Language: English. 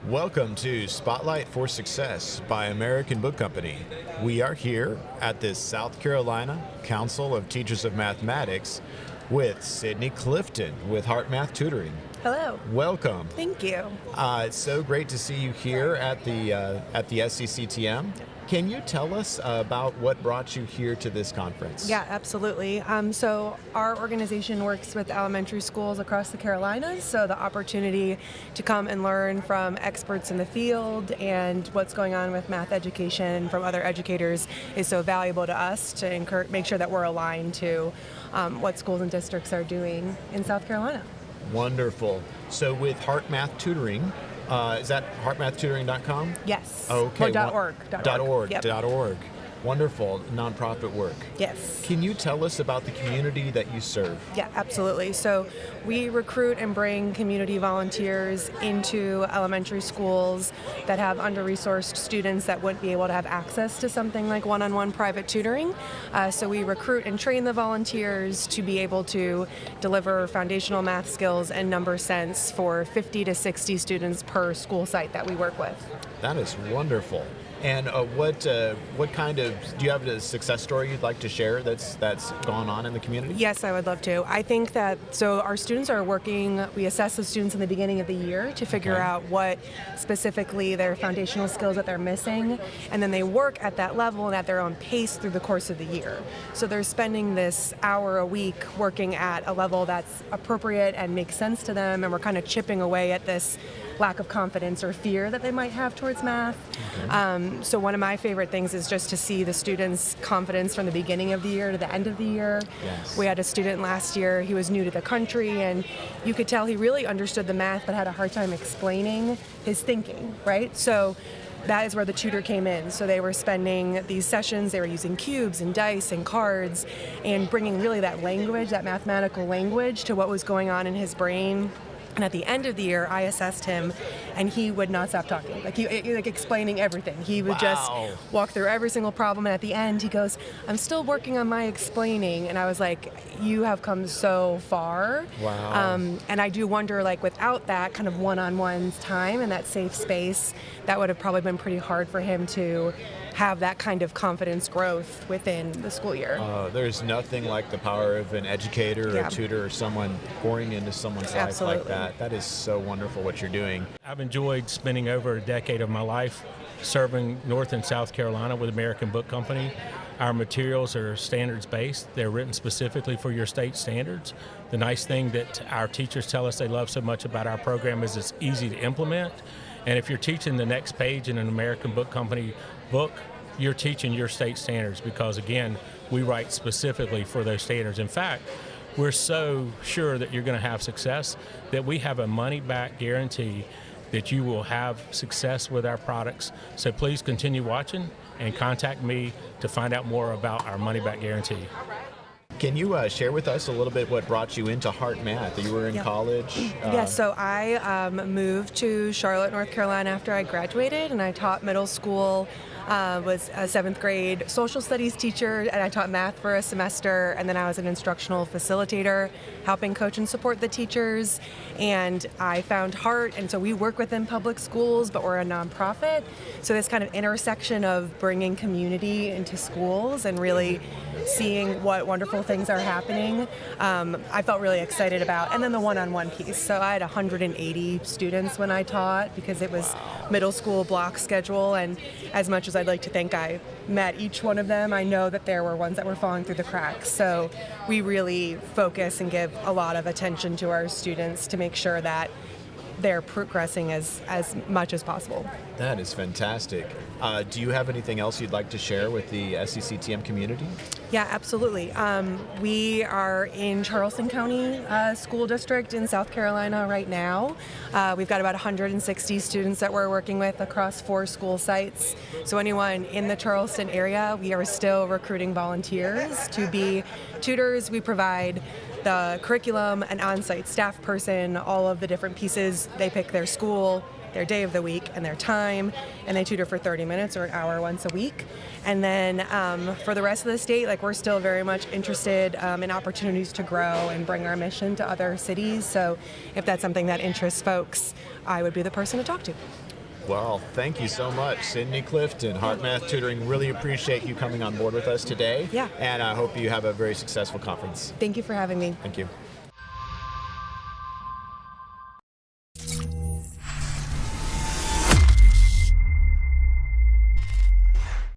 Welcome to Spotlight for Success by American Book Company. We are here at the South Carolina Council of Teachers of Mathematics with Cydney Clifton with Heart Math Tutoring. Hello. Welcome. Thank you. It's so great to see you here at the SCCTM. Can you tell us about what brought you here to this conference? Yeah, absolutely. So our organization works with elementary schools across the Carolinas, so the opportunity to come and learn from experts in the field and what's going on with math education from other educators is so valuable to us to make sure that we're aligned to what schools and districts are doing in South Carolina. Wonderful. So with Heart Math Tutoring, is that heartmathtutoring.com? Yes. Okay. .org. .org. Yep. .org. Wonderful. Nonprofit work. Yes. Can you tell us about the community that you serve? Yeah, absolutely. So we recruit and bring community volunteers into elementary schools that have under-resourced students that wouldn't be able to have access to something like one-on-one private tutoring. So we recruit and train the volunteers to be able to deliver foundational math skills and number sense for 50 to 60 students per school site that we work with. That is wonderful. And what kind of, do you have a success story you'd like to share that's gone on in the community? Yes, I would love to. I think that, so our students are working, we assess the students in the beginning of the year to figure out what specifically their foundational skills that they're missing, and then they work at that level and at their own pace through the course of the year. So they're spending this hour a week working at a level that's appropriate and makes sense to them, and we're kind of chipping away at this lack of confidence or fear that they might have towards math. Okay. So one of my favorite things is just to see the students' confidence from the beginning of the year to the end of the year. Yes. We had a student last year, he was new to the country, and you could tell he really understood the math but had a hard time explaining his thinking, right? So that is where the tutor came in. So they were spending these sessions, they were using cubes and dice and cards and bringing really that language, that mathematical language to what was going on in his brain. And at the end of the year, I assessed him, and he would not stop talking, like explaining everything. He would just walk through every single problem, and at the end, he goes, "I'm still working on my explaining." And I was like, "You have come so far." Wow. And I do wonder, like, without that kind of one-on-one time and that safe space, that would have probably been pretty hard for him to have that kind of confidence growth within the school year. There's nothing like the power of an educator or a tutor or someone pouring into someone's life like that. That is so wonderful what you're doing. I've enjoyed spending over a decade of my life serving North and South Carolina with American Book Company. Our materials are standards-based. They're written specifically for your state standards. The nice thing that our teachers tell us they love so much about our program is it's easy to implement. And if you're teaching the next page in an American Book Company book, you're teaching your state standards because, again, we write specifically for those standards. In fact, we're so sure that you're going to have success that we have a money-back guarantee that you will have success with our products. So please continue watching and contact me to find out more about our money-back guarantee. Can you share with us a little bit what brought you into Heart Math? You were in college? Yes, so I moved to Charlotte, North Carolina after I graduated, and I taught middle school, was a 7th grade social studies teacher, and I taught math for a semester, and then I was an instructional facilitator, helping coach and support the teachers, and I found Heart, and so we work within public schools, but we're a nonprofit, so this kind of intersection of bringing community into schools and really seeing what wonderful things are happening, I felt really excited about. And then the one-on-one piece. So I had 180 students when I taught because it was middle school block schedule, and as much as I'd like to think I met each one of them, I know that there were ones that were falling through the cracks. So we really focus and give a lot of attention to our students to make sure that they're progressing as much as possible. That is fantastic. Do you have anything else you'd like to share with the SCCTM community? Yeah, absolutely. We are in Charleston County School District in South Carolina right now. We've got about 160 students that we're working with across 4 school sites. So anyone in the Charleston area, we are still recruiting volunteers to be tutors. We provide the curriculum, an on-site staff person, all of the different pieces. They pick their school, their day of the week, and their time, and they tutor for 30 minutes or an hour once a week. And then for the rest of the state, like, we're still very much interested in opportunities to grow and bring our mission to other cities. So if that's something that interests folks, I would be the person to talk to. Well, thank you so much, Cydney Clifton, Heart Math Tutoring. Really appreciate you coming on board with us today. Yeah. And I hope you have a very successful conference. Thank you for having me. Thank you.